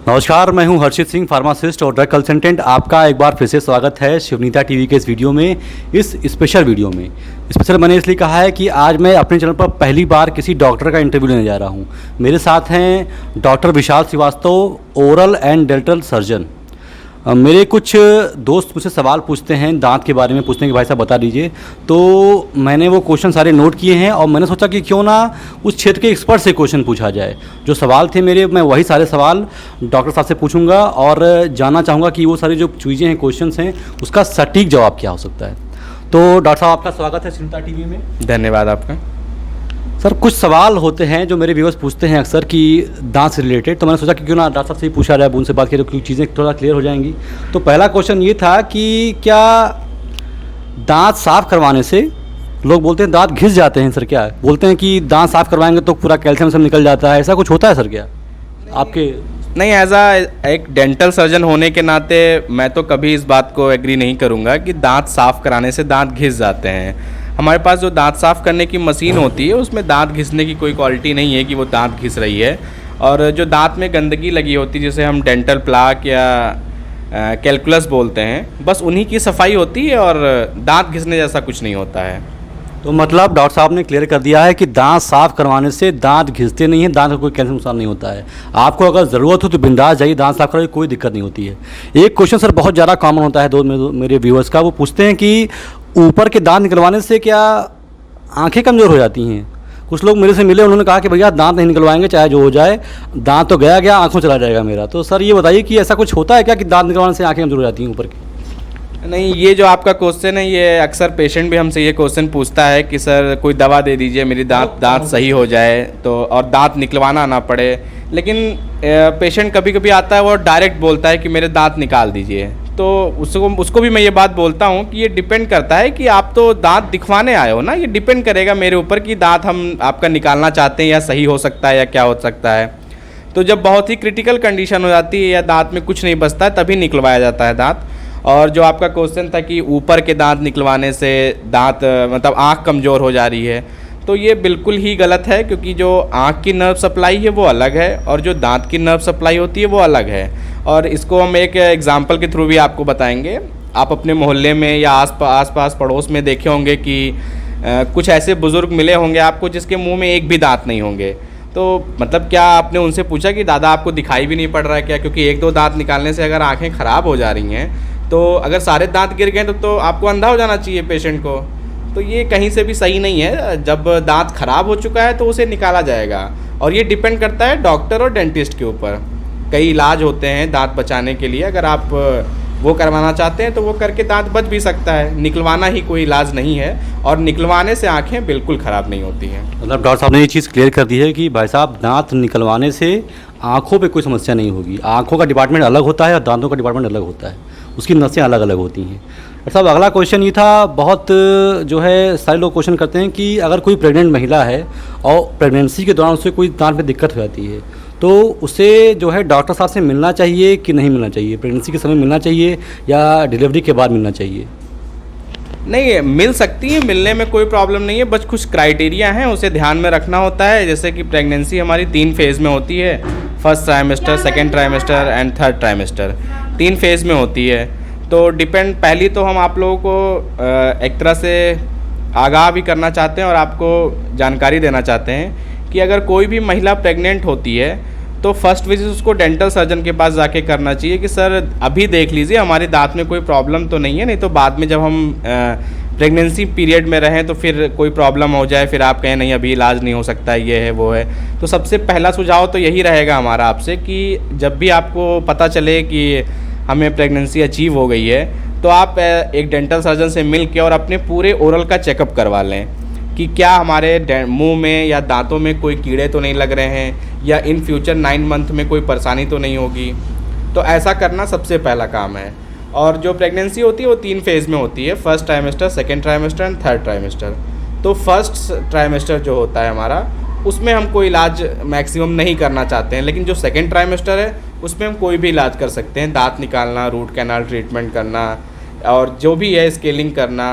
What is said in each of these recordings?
नमस्कार, मैं हूं हर्षित सिंह, फार्मासिस्ट और ड्रग कंसल्टेंट। आपका एक बार फिर से स्वागत है शिवनीता टीवी के इस वीडियो में। इस स्पेशल वीडियो में स्पेशल मैंने इसलिए कहा है कि आज मैं अपने चैनल पर पहली बार किसी डॉक्टर का इंटरव्यू लेने जा रहा हूं। मेरे साथ हैं doctor Vishal Shrivastava, oral and dental surgeon. मेरे कुछ दोस्त मुझसे सवाल पूछते हैं, दांत के बारे में पूछते हैं कि भाई साहब बता दीजिए। तो मैंने वो क्वेश्चन सारे नोट किए हैं और मैंने सोचा कि क्यों ना उस क्षेत्र के एक्सपर्ट से क्वेश्चन पूछा जाए। जो सवाल थे मेरे, मैं वही सारे सवाल डॉक्टर साहब से पूछूंगा और जानना चाहूँगा कि वो सारी जो चीज़ें हैं, क्वेश्चन हैं, उसका सटीक जवाब क्या हो सकता है। तो डॉक्टर साहब, आपका स्वागत है शिवनीता टीवी में। धन्यवाद आपका। सर, कुछ सवाल होते हैं जो मेरे व्यूअर्स पूछते हैं अक्सर कि दांत से रिलेटेड, तो मैंने सोचा कि क्यों ना डॉक्टर साहब से ही पूछा जाए, उनसे बात करें तो क्योंकि चीज़ें थोड़ा क्लियर हो जाएंगी। तो पहला क्वेश्चन ये था कि क्या दांत साफ़ करवाने से, लोग बोलते हैं दांत घिस जाते हैं सर, क्या बोलते हैं कि दांत साफ़ करवाएंगे तो पूरा कैल्शियम सब निकल जाता है, ऐसा कुछ होता है सर क्या आपके? नहीं, एक डेंटल सर्जन होने के नाते मैं तो कभी इस बात को एग्री नहीं करूँगा कि दांत साफ़ कराने से दांत घिस जाते हैं। हमारे पास जो दांत साफ़ करने की मशीन होती है उसमें दांत घिसने की कोई क्वालिटी नहीं है कि वो दांत घिस रही है। और जो दांत में गंदगी लगी होती है, जिसे हम डेंटल प्लाक या कैलकुलस बोलते हैं, बस उन्हीं की सफाई होती है और दांत घिसने जैसा कुछ नहीं होता है। तो मतलब डॉक्टर साहब ने क्लियर कर दिया है कि दांत साफ़ करवाने से दांत घिसते नहीं हैं, दांत का कोई कैल्शियम नुकसान नहीं होता है। आपको अगर ज़रूरत हो तो बिंदास जाइए, दांत साफ़ कराइए, कोई दिक्कत नहीं होती है। एक क्वेश्चन सर बहुत ज़्यादा कॉमन होता है मेरे व्यूअर्स का, वो पूछते हैं कि ऊपर के दांत निकलवाने से क्या आंखें कमज़ोर हो जाती हैं? कुछ लोग मेरे से मिले, उन्होंने कहा कि भैया दांत नहीं निकलवाएंगे चाहे जो हो जाए, दांत तो गया गया, आंखों चला जाएगा मेरा। तो सर ये बताइए कि ऐसा कुछ होता है क्या कि दांत निकलवाने से आंखें कमज़ोर हो जाती हैं ऊपर की? नहीं, ये जो आपका क्वेश्चन है, ये अक्सर पेशेंट भी हमसे ये क्वेश्चन पूछता है कि सर कोई दवा दे दीजिए, मेरी दांत सही हो जाए तो, और दांत निकलवाना ना पड़े। लेकिन पेशेंट कभी कभी आता है, वो डायरेक्ट बोलता है कि मेरे दांत निकाल दीजिए। तो उसको भी मैं ये बात बोलता हूँ कि ये डिपेंड करता है कि आप तो दांत दिखवाने आए हो ना, ये डिपेंड करेगा मेरे ऊपर कि दांत हम आपका निकालना चाहते हैं या सही हो सकता है या क्या हो सकता है। तो जब बहुत ही क्रिटिकल कंडीशन हो जाती है या दांत में कुछ नहीं बचता है, तभी निकलवाया जाता है दांत। और जो आपका क्वेश्चन था कि ऊपर के दांत निकलवाने से दांत मतलब आँख कमज़ोर हो जा रही है, तो ये बिल्कुल ही गलत है, क्योंकि जो आँख की नर्व सप्लाई है वो अलग है और जो दांत की नर्व सप्लाई होती है वो अलग है। और इसको हम एक एग्जांपल के थ्रू भी आपको बताएंगे। आप अपने मोहल्ले में या आस पास पड़ोस में देखे होंगे कि कुछ ऐसे बुज़ुर्ग मिले होंगे आपको जिसके मुंह में एक भी दांत नहीं होंगे। तो मतलब क्या आपने उनसे पूछा कि दादा आपको दिखाई भी नहीं पड़ रहा है क्या? क्योंकि एक दो दांत निकालने से अगर आँखें ख़राब हो जा रही हैं, तो अगर सारे दांत गिर गए तो आपको अंधा हो जाना चाहिए पेशेंट को। तो ये कहीं से भी सही नहीं है। जब दांत खराब हो चुका है तो उसे निकाला जाएगा, और ये डिपेंड करता है डॉक्टर और डेंटिस्ट के ऊपर। कई इलाज होते हैं दांत बचाने के लिए, अगर आप वो करवाना चाहते हैं तो वो करके दांत बच भी सकता है। निकलवाना ही कोई इलाज नहीं है, और निकलवाने से आँखें बिल्कुल ख़राब नहीं होती हैं। मतलब डॉक्टर साहब ने ये चीज़ क्लियर कर दी है कि भाई साहब दांत निकलवाने से आँखों पे कोई समस्या नहीं होगी। आँखों का डिपार्टमेंट अलग होता है और दांतों का डिपार्टमेंट अलग होता है, उसकी नसें अलग अलग होती हैं। डॉक्टर साहब, अगला क्वेश्चन ये था, बहुत जो है सारे लोग क्वेश्चन करते हैं कि अगर कोई प्रेग्नेंट महिला है और प्रेगनेंसी के दौरान उसे कोई दांत में दिक्कत हो जाती है, तो उसे जो है डॉक्टर साहब से मिलना चाहिए कि नहीं मिलना चाहिए? प्रेगनेंसी के समय मिलना चाहिए या डिलीवरी के बाद मिलना चाहिए? नहीं, मिल सकती है, मिलने में कोई प्रॉब्लम नहीं है, बस कुछ क्राइटेरिया हैं उसे ध्यान में रखना होता है। जैसे कि प्रेगनेंसी हमारी 3 फेज़ में होती है, first trimester, second trimester and third trimester, 3 phase में होती है। तो डिपेंड, पहली तो हम आप लोगों को एक तरह से आगाह भी करना चाहते हैं और आपको जानकारी देना चाहते हैं कि अगर कोई भी महिला प्रेग्नेंट होती है तो फर्स्ट विजिट उसको डेंटल सर्जन के पास जाके करना चाहिए कि सर अभी देख लीजिए हमारे दांत में कोई प्रॉब्लम तो नहीं है, नहीं तो बाद में जब हम प्रेगनेंसी पीरियड में रहें तो फिर कोई प्रॉब्लम हो जाए, फिर आप कहें नहीं अभी इलाज नहीं हो सकता है, ये है वो है। तो सबसे पहला सुझाव तो यही रहेगा हमारा आपसे कि जब भी आपको पता चले कि हमें प्रेगनेंसी अचीव हो गई है, तो आप एक डेंटल सर्जन से मिल के और अपने पूरे ओरल का चेकअप करवा लें कि क्या हमारे मुंह में या दांतों में कोई कीड़े तो नहीं लग रहे हैं, या इन फ्यूचर 9 मंथ में कोई परेशानी तो नहीं होगी। तो ऐसा करना सबसे पहला काम है। और जो प्रेगनेंसी होती है वो 3 फेज़ में होती है, first trimester, second trimester and third trimester. तो फर्स्ट ट्राइमेस्टर जो होता है हमारा, उसमें हम कोई इलाज मैक्सिमम नहीं करना चाहते हैं, लेकिन जो सेकेंड ट्राइमेस्टर है उसमें हम कोई भी इलाज कर सकते हैं। दांत निकालना, रूट कैनाल ट्रीटमेंट करना और जो भी है स्केलिंग करना,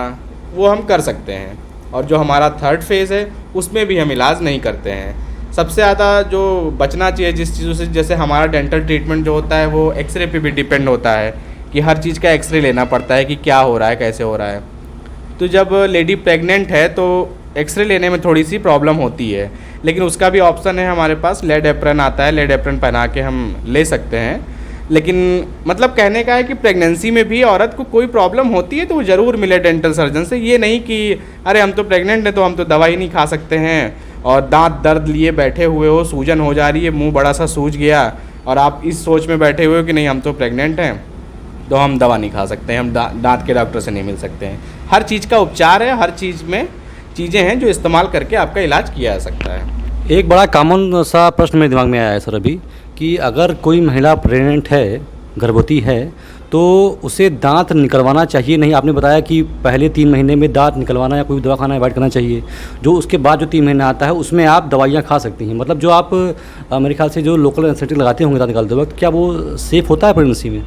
वो हम कर सकते हैं। और जो हमारा थर्ड फेज़ है उसमें भी हम इलाज नहीं करते हैं। सबसे ज़्यादा जो बचना चाहिए जिस चीज़ों से, जैसे हमारा डेंटल ट्रीटमेंट जो होता है वो एक्सरे पे भी डिपेंड होता है कि हर चीज़ का एक्सरे लेना पड़ता है कि क्या हो रहा है, कैसे हो रहा है। तो जब लेडी प्रेग्नेंट है तो एक्सरे लेने में थोड़ी सी प्रॉब्लम होती है, लेकिन उसका भी ऑप्शन है हमारे पास, लेड एप्रन आता है, लेड एप्रन पहना के हम ले सकते हैं। लेकिन मतलब कहने का है कि प्रेगनेंसी में भी औरत को कोई प्रॉब्लम होती है तो वो ज़रूर मिले डेंटल सर्जन से। ये नहीं कि अरे हम तो प्रेग्नेंट हैं तो हम तो दवाई नहीं खा सकते हैं, और दांत दर्द लिए बैठे हुए हो, सूजन हो जा रही है, मुंह बड़ा सा सूज गया और आप इस सोच में बैठे हुए हो कि नहीं हम तो प्रेग्नेंट हैं तो हम दवा नहीं खा सकते हैं, हम दांत के डॉक्टर से नहीं मिल सकते हैं। हर चीज़ का उपचार है, हर चीज़ में चीज़ें हैं जो इस्तेमाल करके आपका इलाज किया जा सकता है। एक बड़ा कॉमन सा प्रश्न मेरे दिमाग में आया है सर अभी, कि अगर कोई महिला प्रेग्नेंट है, गर्भवती है, तो उसे दांत निकलवाना चाहिए नहीं? आपने बताया कि पहले 3 महीने में दांत निकलवाना या कोई दवा खाना अवॉइड करना चाहिए, जो उसके बाद जो 3 महीना आता है उसमें आप दवाइयाँ खा सकती हैं। मतलब जो आप मेरे ख्याल से जो लोकल एनेस्थेटिक लगाते होंगे दांत निकालते वक्त, क्या वो सेफ़ होता है प्रेगनेंसी में?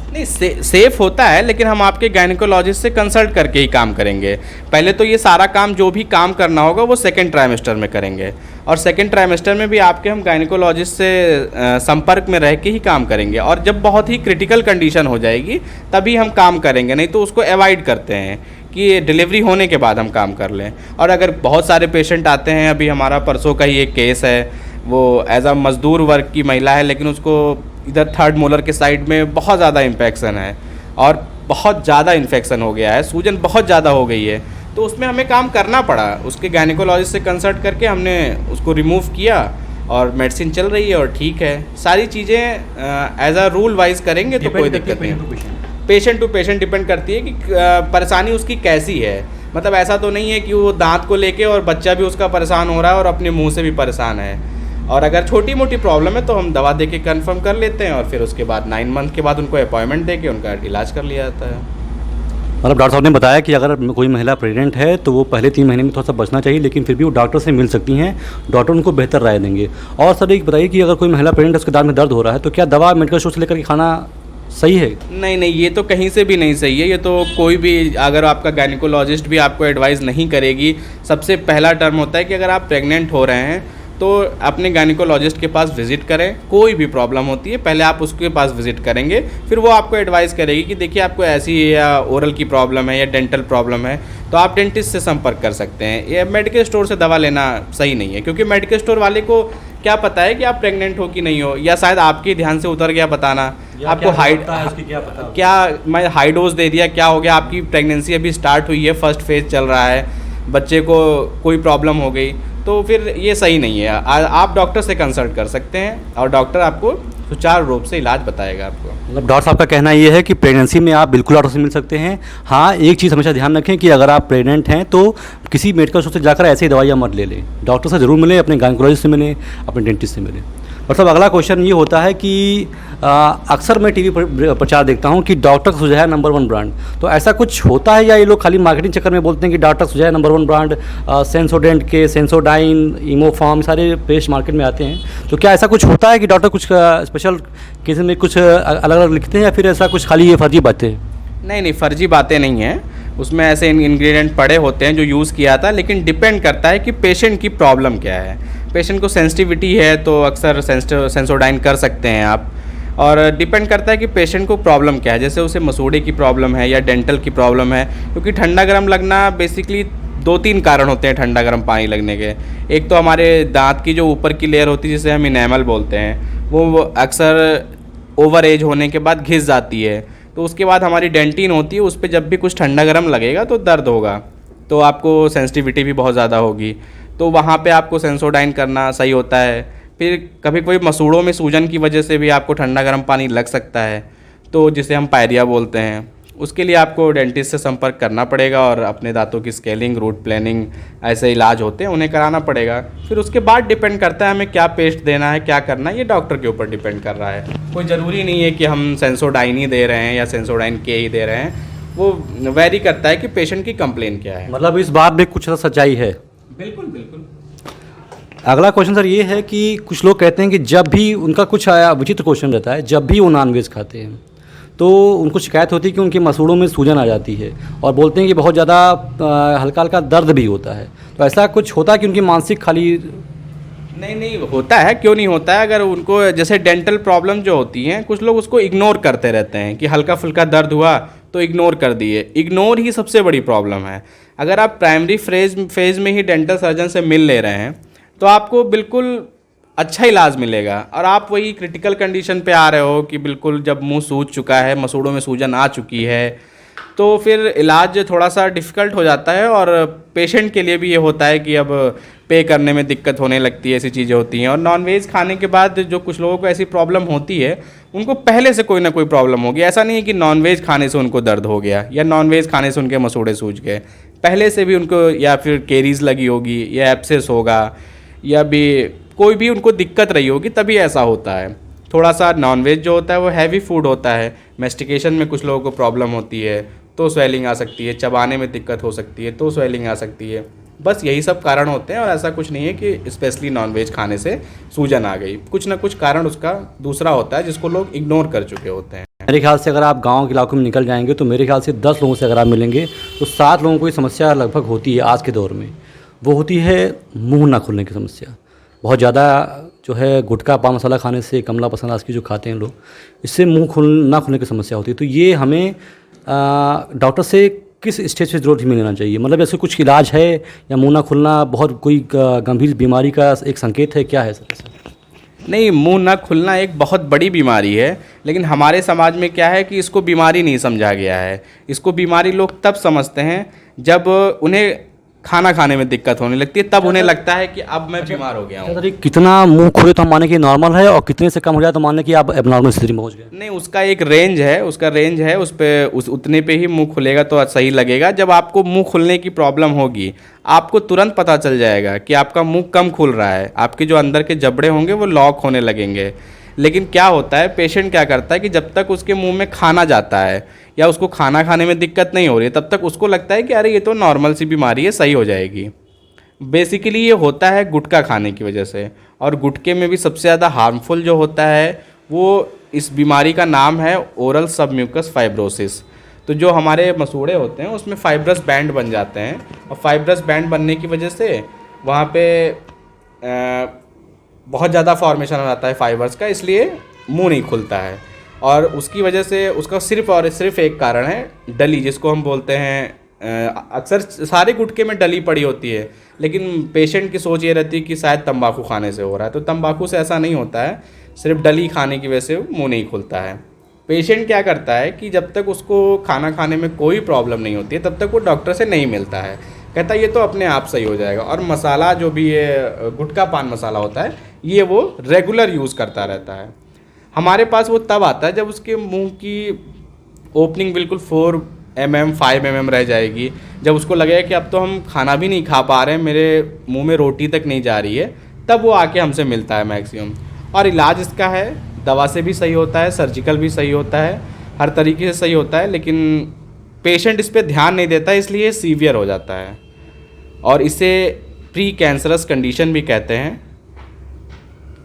नहीं, सेफ होता है, लेकिन हम आपके गायनेकोलॉजिस्ट से कंसल्ट करके ही काम करेंगे। पहले तो ये सारा काम जो भी काम करना होगा वो सेकेंड ट्राइमेस्टर में करेंगे, और सेकेंड ट्राइमेस्टर में भी आपके हम गायनेकोलॉजिस्ट से संपर्क में रह के ही काम करेंगे। और जब बहुत ही क्रिटिकल कंडीशन हो जाएगी तभी हम काम करेंगे, नहीं तो उसको अवॉइड करते हैं कि डिलीवरी होने के बाद हम काम कर लें। और अगर बहुत सारे पेशेंट आते हैं, अभी हमारा परसों का ही एक केस है, वो एज अ मज़दूर वर्ग की महिला है, लेकिन उसको इधर थर्ड मोलर के साइड में बहुत ज़्यादा इन्फेक्शन है और बहुत ज़्यादा इन्फेक्शन हो गया है, सूजन बहुत ज़्यादा हो गई है, तो उसमें हमें काम करना पड़ा। उसके गायनेकोलॉजिस्ट से कंसल्ट करके हमने उसको रिमूव किया और मेडिसिन चल रही है और ठीक है। सारी चीज़ें एज अ रूल वाइज करेंगे तो कोई दिक्कत नहीं। पेशेंट टू पेशेंट डिपेंड करती है कि परेशानी उसकी कैसी है। मतलब ऐसा तो नहीं है कि वो दांत को लेके और बच्चा भी उसका परेशान हो रहा है और अपने मुंह से भी परेशान है। और अगर छोटी मोटी प्रॉब्लम है तो हम दवा दे के कन्फर्म कर लेते हैं और फिर उसके बाद 9 मंथ के बाद उनको अपॉइंटमेंट दे के उनका इलाज कर लिया जाता है। मतलब डॉक्टर साहब ने बताया कि अगर कोई महिला प्रेग्नेंट है तो वो पहले 3 महीने में थोड़ा सा बचना चाहिए, लेकिन फिर भी वो डॉक्टर से मिल सकती हैं, डॉक्टर उनको बेहतर राय देंगे। और सर एक बताइए कि अगर कोई महिला प्रेग्नेंट है, उसके दांत में दर्द हो रहा है, तो क्या दवा मेडिकल स्टोर से लेकर के खाना सही है? नहीं नहीं, ये तो कहीं से भी नहीं सही है। ये तो कोई भी, अगर आपका गायनेकोलॉजिस्ट भी आपको एडवाइस नहीं करेगी। सबसे पहला टर्म होता है कि अगर आप प्रेग्नेंट हो रहे हैं तो अपने गायनेकोलॉजिस्ट के पास विज़िट करें। कोई भी प्रॉब्लम होती है पहले आप उसके पास विज़िट करेंगे, फिर वो आपको एडवाइस करेगी कि देखिए आपको ऐसी या ओरल की प्रॉब्लम है या डेंटल प्रॉब्लम है तो आप डेंटिस्ट से संपर्क कर सकते हैं। ये मेडिकल स्टोर से दवा लेना सही नहीं है, क्योंकि मेडिकल स्टोर वाले को क्या पता है कि आप प्रेग्नेंट हो कि नहीं हो, या शायद आपके ध्यान से उतर गया बताना, आपको हाई डोज दे दिया, क्या हो गया, आपकी प्रेगनेंसी अभी स्टार्ट हुई है, फर्स्ट फेज चल रहा है, बच्चे को कोई प्रॉब्लम हो गई, तो फिर ये सही नहीं है। आप डॉक्टर से कंसल्ट कर सकते हैं और डॉक्टर आपको सुचारू रूप से इलाज बताएगा आपको। मतलब डॉक्टर साहब का कहना ये है कि प्रेगनेंसी में आप बिल्कुल डॉक्टर से मिल सकते हैं। हाँ, एक चीज़ हमेशा ध्यान रखें कि अगर आप प्रेग्नेंट हैं तो किसी मेडिकल स्टोर से जाकर ऐसे ही दवाइयाँ मत ले लें, डॉक्टर से ज़रूर मिलें, अपने गायनेकोलॉजिस्ट से मिलें, अपने डेंटिस्ट से मिलें। मतलब अगला क्वेश्चन ये होता है कि अक्सर मैं टीवी पर प्रचार देखता हूँ कि डॉक्टर सुझाया नंबर 1 ब्रांड, तो ऐसा कुछ होता है या ये लोग खाली मार्केटिंग चक्कर में बोलते हैं कि डॉक्टर सुझाया नंबर 1 ब्रांड, सेंसोडेंट के, सेंसोडाइन, इमोफार्म सारे पेस्ट मार्केट में आते हैं, तो क्या ऐसा कुछ होता है कि डॉक्टर कुछ स्पेशल केस में कुछ अलग अलग लिखते हैं, या फिर ऐसा कुछ खाली ये फर्जी बातें हैं? नहीं नहीं, फर्जी बातें नहीं हैं, उसमें ऐसे इंग्रेडिएंट पड़े होते हैं जो यूज़ किया था, लेकिन डिपेंड करता है कि पेशेंट की प्रॉब्लम क्या है। पेशेंट को सेंसिटिविटी है तो अक्सर सेंसोडाइन कर सकते हैं आप, और डिपेंड करता है कि पेशेंट को प्रॉब्लम क्या है, जैसे उसे मसूड़े की प्रॉब्लम है या डेंटल की प्रॉब्लम है, क्योंकि ठंडा गर्म लगना बेसिकली 2-3 कारण होते हैं ठंडा गर्म पानी लगने के। एक तो हमारे दांत की जो ऊपर की लेयर होती है जिसे हम इनेमल बोलते हैं, वो अक्सर ओवर एज होने के बाद घिस जाती है, तो उसके बाद हमारी डेंटिन होती है, उस पर जब भी कुछ ठंडा गर्म लगेगा तो दर्द होगा, तो आपको सेंसिटिविटी भी बहुत ज़्यादा होगी, तो वहाँ पे आपको सेंसोडाइन करना सही होता है। फिर कभी कोई मसूड़ों में सूजन की वजह से भी आपको ठंडा गर्म पानी लग सकता है, तो जिसे हम पायरिया बोलते हैं, उसके लिए आपको डेंटिस्ट से संपर्क करना पड़ेगा और अपने दांतों की स्केलिंग, रूट प्लानिंग, ऐसे इलाज होते हैं उन्हें कराना पड़ेगा। फिर उसके बाद डिपेंड करता है हमें क्या पेस्ट देना है, क्या करना है, ये डॉक्टर के ऊपर डिपेंड कर रहा है। कोई ज़रूरी नहीं है कि हम सेंसोडाइन ही दे रहे हैं या सेंसोडाइन के ही दे रहे हैं, वो वेरी करता है कि पेशेंट की कंप्लेन क्या है। मतलब इस बात में कुछ सच्चाई है? बिल्कुल बिल्कुल। अगला क्वेश्चन सर ये है कि कुछ लोग कहते हैं कि जब भी उनका कुछ विचित्र क्वेश्चन रहता है, जब भी वो नॉनवेज खाते हैं तो उनको शिकायत होती है कि उनके मसूड़ों में सूजन आ जाती है, और बोलते हैं कि बहुत ज़्यादा हल्का हल्का दर्द भी होता है, तो ऐसा कुछ होता है कि उनकी मानसिक खाली नहीं नहीं होता है, क्यों नहीं होता है। अगर उनको जैसे डेंटल प्रॉब्लम जो होती हैं, कुछ लोग उसको इग्नोर करते रहते हैं कि हल्का फुल्का दर्द हुआ तो इग्नोर कर दिए। इग्नोर ही सबसे बड़ी प्रॉब्लम है। अगर आप प्राइमरी फेज में ही डेंटल सर्जन से मिल ले रहे हैं तो आपको बिल्कुल अच्छा इलाज मिलेगा। और आप वही क्रिटिकल कंडीशन पे आ रहे हो कि बिल्कुल जब मुंह सूज चुका है, मसूड़ों में सूजन आ चुकी है, तो फिर इलाज थोड़ा सा डिफ़िकल्ट हो जाता है। और पेशेंट के लिए भी ये होता है कि अब पे करने में दिक्कत होने लगती है, ऐसी चीज़ें होती हैं। और नॉनवेज खाने के बाद जो कुछ लोगों को ऐसी प्रॉब्लम होती है, उनको पहले से कोई ना कोई प्रॉब्लम होगी। ऐसा नहीं है कि नॉनवेज खाने से उनको दर्द हो गया या नॉनवेज खाने से उनके मसूड़े सूज गए। पहले से भी उनको या फिर केरीज लगी होगी या एब्सेस होगा या भी कोई भी उनको दिक्कत रही होगी, तभी ऐसा होता है। थोड़ा सा नॉनवेज जो होता है वो हैवी फूड होता है। मेस्टिकेशन में कुछ लोगों को प्रॉब्लम होती है तो स्वेलिंग आ सकती है, चबाने में दिक्कत हो सकती है तो स्वेलिंग आ सकती है। बस यही सब कारण होते हैं। और ऐसा कुछ नहीं है कि स्पेशली नॉनवेज खाने से सूजन आ गई। कुछ ना कुछ कारण उसका दूसरा होता है जिसको लोग इग्नोर कर चुके होते हैं। मेरे ख्याल से अगर आप गांव के इलाकों में निकल जाएंगे तो मेरे ख्याल से 10 लोगों से अगर आप मिलेंगे तो 7 लोगों को ये समस्या लगभग होती है आज के दौर में। वो होती है मुंह ना खुलने की समस्या। बहुत ज़्यादा जो है गुटखा पान मसाला खाने से, कमला पसंद आज की जो खाते हैं लोग, इससे मुंह ना खुलने की समस्या होती है। तो ये हमें डॉक्टर से किस स्टेज पे ज़रूर मिल लेना चाहिए? मतलब ऐसे कुछ इलाज है या मुंह ना खुलना बहुत कोई गंभीर बीमारी का एक संकेत है, क्या है सर? नहीं, मुंह ना खुलना एक बहुत बड़ी बीमारी है, लेकिन हमारे समाज में क्या है कि इसको बीमारी नहीं समझा गया है। इसको बीमारी लोग तब समझते हैं जब उन्हें खाना खाने में दिक्कत होने लगती है, तब उन्हें लगता है कि अब मैं बीमार हो गया हूँ। सर कितना मुंह खुले तो हम माने कि नॉर्मल है और कितने से कम हो जाए तो मान लें कि आप एबनॉर्मल स्थिति में पहुँच गए? नहीं, उसका एक रेंज है, उस पे उतने पे ही मुंह खुलेगा तो सही लगेगा। जब आपको मुंह खुलने की प्रॉब्लम होगी, आपको तुरंत पता चल जाएगा कि आपका मुंह कम खुल रहा है, आपके जो अंदर के जबड़े होंगे वो लॉक होने लगेंगे। लेकिन क्या होता है, पेशेंट क्या करता है कि जब तक उसके मुंह में खाना जाता है या उसको खाना खाने में दिक्कत नहीं हो रही है, तब तक उसको लगता है कि अरे ये तो नॉर्मल सी बीमारी है, सही हो जाएगी। बेसिकली ये होता है गुटखा खाने की वजह से। और गुटखे में भी सबसे ज़्यादा हार्मफुल जो होता है वो इस बीमारी का नाम है ओरल सबम्यूकस फाइब्रोसिस। तो जो हमारे मसूड़े होते हैं उसमें फाइब्रस बैंड बन जाते हैं, और फाइब्रस बैंड बनने की वजह से वहाँ पे बहुत ज़्यादा फॉर्मेशन हो जाता है फाइबर्स का, इसलिए मुंह नहीं खुलता है। और उसकी वजह से उसका सिर्फ और सिर्फ एक कारण है डली, जिसको हम बोलते हैं अक्सर सारे गुटखे में डली पड़ी होती है, लेकिन पेशेंट की सोच ये रहती है कि शायद तंबाकू खाने से हो रहा है। तो तंबाकू से ऐसा नहीं होता है, सिर्फ डली खाने की वजह से मुंह नहीं खुलता है। पेशेंट क्या करता है कि जब तक उसको खाना खाने में कोई प्रॉब्लम नहीं होती है तब तक वो डॉक्टर से नहीं मिलता है, कहता है ये तो अपने आप सही हो जाएगा। और मसाला जो भी ये गुटखा पान मसाला होता है, ये वो रेगुलर यूज़ करता रहता है। हमारे पास वो तब आता है जब उसके मुंह की ओपनिंग बिल्कुल 4 mm 5 mm रह जाएगी, जब उसको लगेगा कि अब तो हम खाना भी नहीं खा पा रहे हैं, मेरे मुंह में रोटी तक नहीं जा रही है, तब वो आके हमसे मिलता है मैक्सिमम। और इलाज इसका है, दवा से भी सही होता है, सर्जिकल भी सही होता है, हर तरीके से सही होता है, लेकिन पेशेंट इस पर ध्यान नहीं देता, इसलिए सीवियर हो जाता है। और इसे प्री कैंसरस कंडीशन भी कहते हैं,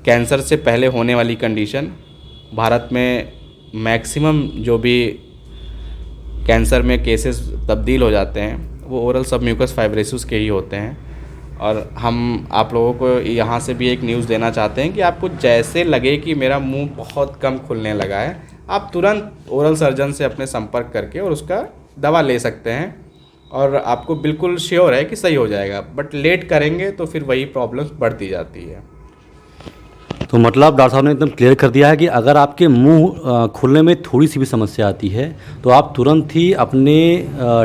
कैंसर से पहले होने वाली कंडीशन। भारत में मैक्सिमम जो भी कैंसर में केसेस तब्दील हो जाते हैं वो ओरल सबम्यूकस फाइब्रोसिस के ही होते हैं। और हम आप लोगों को यहाँ से भी एक न्यूज़ देना चाहते हैं कि आपको जैसे लगे कि मेरा मुंह बहुत कम खुलने लगा है, आप तुरंत ओरल सर्जन से अपने संपर्क करके और उसका दवा ले सकते हैं, और आपको बिल्कुल श्योर है कि सही हो जाएगा। बट लेट करेंगे तो फिर वही प्रॉब्लम्स बढ़ती जाती है। तो मतलब डॉक्टर साहब ने एकदम क्लियर कर दिया है कि अगर आपके मुंह खुलने में थोड़ी सी भी समस्या आती है तो आप तुरंत ही अपने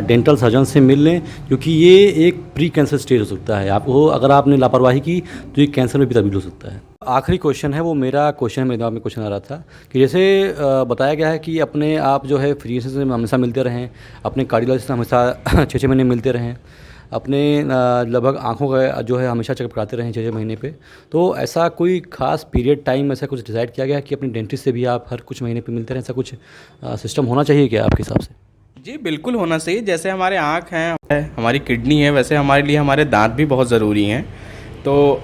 डेंटल सर्जन से मिल लें, क्योंकि ये एक प्री कैंसर स्टेज हो सकता है। आपको अगर आपने लापरवाही की तो ये कैंसर में भी तब्दील हो सकता है। आखिरी क्वेश्चन है, वो मेरा दिमाग में क्वेश्चन आ रहा था कि जैसे बताया गया है कि अपने आप जो है फिजिशियन से हमेशा मिलते रहें, अपने कार्डियोलॉजिस्ट से हमेशा 6 महीने मिलते रहें, अपने लगभग आँखों का जो है हमेशा चेकअप कराते रहें 6 महीने पे। तो ऐसा कोई ख़ास पीरियड टाइम ऐसा कुछ डिसाइड किया गया कि अपने डेंटिस्ट से भी आप हर कुछ महीने पे मिलते रहें, ऐसा कुछ सिस्टम होना चाहिए क्या आपके हिसाब से? जी बिल्कुल होना चाहिए। जैसे हमारे आँख हैं, हमारी किडनी है, वैसे हमारे लिए हमारे दांत भी बहुत ज़रूरी हैं। तो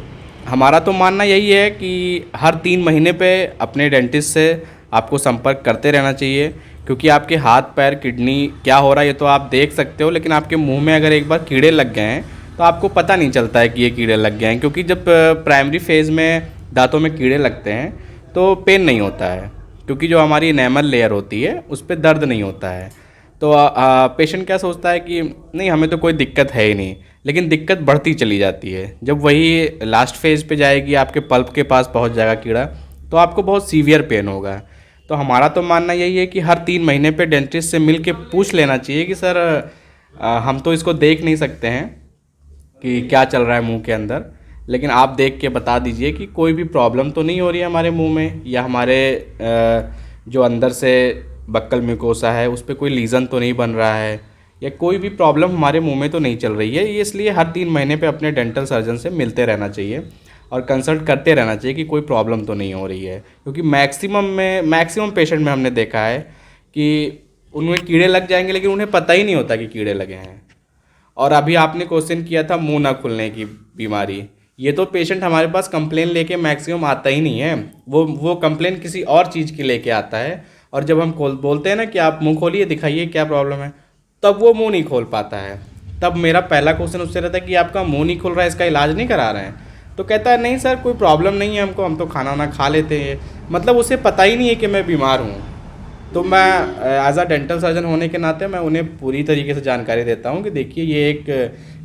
हमारा तो मानना यही है कि हर 3 महीने पे अपने डेंटिस्ट से आपको संपर्क करते रहना चाहिए, क्योंकि आपके हाथ पैर किडनी क्या हो रहा है ये तो आप देख सकते हो, लेकिन आपके मुंह में अगर एक बार कीड़े लग गए हैं तो आपको पता नहीं चलता है कि ये कीड़े लग गए हैं, क्योंकि जब प्राइमरी फेज़ में दांतों में कीड़े लगते हैं तो पेन नहीं होता है, क्योंकि जो हमारी इनेमल लेयर होती है उस पर दर्द नहीं होता है। तो पेशेंट क्या सोचता है कि नहीं हमें तो कोई दिक्कत है ही नहीं, लेकिन दिक्कत बढ़ती चली जाती है। जब वही लास्ट फेज़ पे जाएगी, आपके पल्प के पास पहुंच जाएगा कीड़ा, तो आपको बहुत सीवियर पेन होगा। तो हमारा तो मानना यही है कि हर 3 महीने पे डेंटिस्ट से मिल के पूछ लेना चाहिए कि सर हम तो इसको देख नहीं सकते हैं कि क्या चल रहा है मुंह के अंदर, लेकिन आप देख के बता दीजिए कि कोई भी प्रॉब्लम तो नहीं हो रही है हमारे मुंह में, या हमारे जो अंदर से बक्कल म्यूकोसा है उस पर कोई लीज़न तो नहीं बन रहा है, या कोई भी प्रॉब्लम हमारे मुंह में तो नहीं चल रही है। ये इसलिए हर 3 महीने पे अपने डेंटल सर्जन से मिलते रहना चाहिए और कंसल्ट करते रहना चाहिए कि कोई प्रॉब्लम तो नहीं हो रही है। क्योंकि मैक्सिमम पेशेंट में हमने देखा है कि उनमें कीड़े लग जाएंगे लेकिन उन्हें पता ही नहीं होता कि कीड़े लगे हैं। और अभी आपने क्वेश्चन किया था मुंह ना खुलने की बीमारी, ये तो पेशेंट हमारे पास कंप्लेन लेके मैक्सिमम आता ही नहीं है, वो कंप्लेन किसी और चीज़ की लेके आता है। और जब हम बोलते हैं ना कि आप मुंह खोलिए, दिखाइए क्या प्रॉब्लम है, तब वो मुंह नहीं खोल पाता है। तब मेरा पहला क्वेश्चन उससे रहता है कि आपका मुंह नहीं खुल रहा है, इसका इलाज नहीं करा रहे हैं? तो कहता है नहीं सर कोई प्रॉब्लम नहीं है हमको, हम तो खाना वाना खा लेते हैं। मतलब उसे पता ही नहीं है कि मैं बीमार हूँ। तो मैं एज अ डेंटल सर्जन होने के नाते मैं उन्हें पूरी तरीके से जानकारी देता हूँ कि देखिए ये एक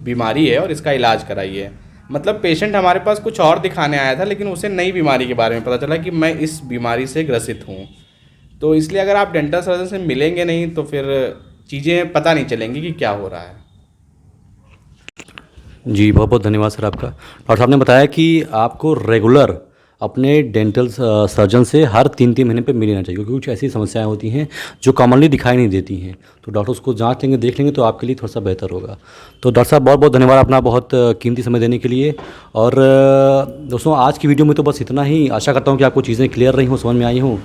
बीमारी है और इसका इलाज कराइए। मतलब पेशेंट हमारे पास कुछ और दिखाने आया था, लेकिन उसे नई बीमारी के बारे में पता चला कि मैं इस बीमारी से ग्रसित हूँ। तो इसलिए अगर आप डेंटल सर्जन से मिलेंगे नहीं तो फिर चीज़ें पता नहीं चलेंगी कि क्या हो रहा है। जी बहुत बहुत धन्यवाद सर आपका। डॉक्टर साहब ने बताया कि आपको रेगुलर अपने डेंटल सर्जन से हर 3-3 महीने पे मिल लेना चाहिए, क्योंकि कुछ ऐसी समस्याएं होती हैं जो कॉमनली दिखाई नहीं देती हैं। तो डॉक्टर उसको जांच लेंगे, देख लेंगे तो आपके लिए थोड़ा सा बेहतर होगा। तो डॉक्टर साहब बहुत बहुत धन्यवाद अपना बहुत कीमती समय देने के लिए। और दोस्तों आज की वीडियो में तो बस इतना ही। आशा करता हूँ कि आपको चीज़ें क्लियर रही हों, समझ में आई हों।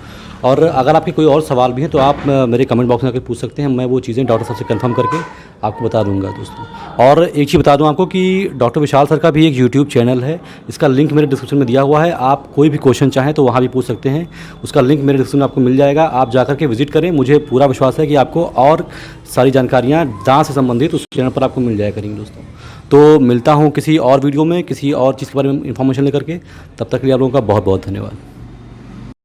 और अगर आपके कोई और सवाल भी हैं तो आप मेरे कमेंट बॉक्स में आकर पूछ सकते हैं, मैं वो चीज़ें डॉक्टर साहब से कंफर्म करके आपको बता दूंगा दोस्तों। और एक चीज़ बता दूं आपको कि डॉक्टर विशाल सर का भी एक यूट्यूब चैनल है, इसका लिंक मेरे डिस्क्रिप्शन में दिया हुआ है। आप कोई भी क्वेश्चन चाहें तो वहाँ भी पूछ सकते हैं, उसका लिंक मेरे डिस्क्रिप्शन में आपको मिल जाएगा। आप जाकर के विजिट करें, मुझे पूरा विश्वास है कि आपको और सारी जानकारियाँ दांत से संबंधित उस चैनल पर आपको मिल जाया करेंगी दोस्तों। तो मिलता हूँ किसी और वीडियो में किसी और चीज़ के बारे में इंफॉर्मेशन लेकर के। तब तक के लिए आप लोगों का बहुत बहुत धन्यवाद।